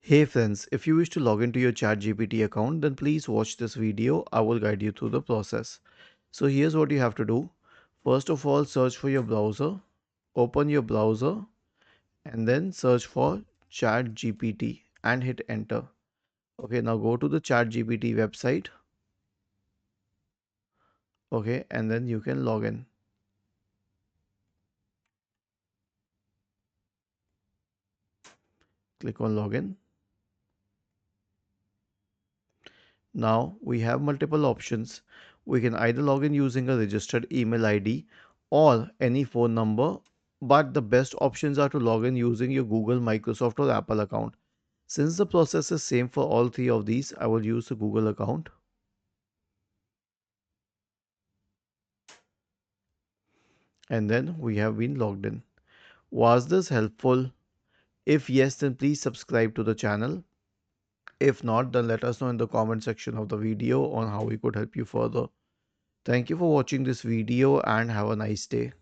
Hey friends, if you wish to log into your ChatGPT account, then please watch this video. I will guide you through the process. So here's what you have to do. First of all, search for your browser, open your browser, and then search for ChatGPT and hit enter. Okay, now go to the ChatGPT website. Okay, and then you can log in. Click on login. Now we have multiple options. We can either log in using a registered email ID or any phone number, but the best options are to log in using your Google, Microsoft or Apple account. Since the process is same for all three of these, I will use the Google account. And then we have been logged in. Was this helpful? If yes, then please subscribe to the channel. If not, then let us know in the comment section of the video on how we could help you further. Thank you for watching this video and have a nice day.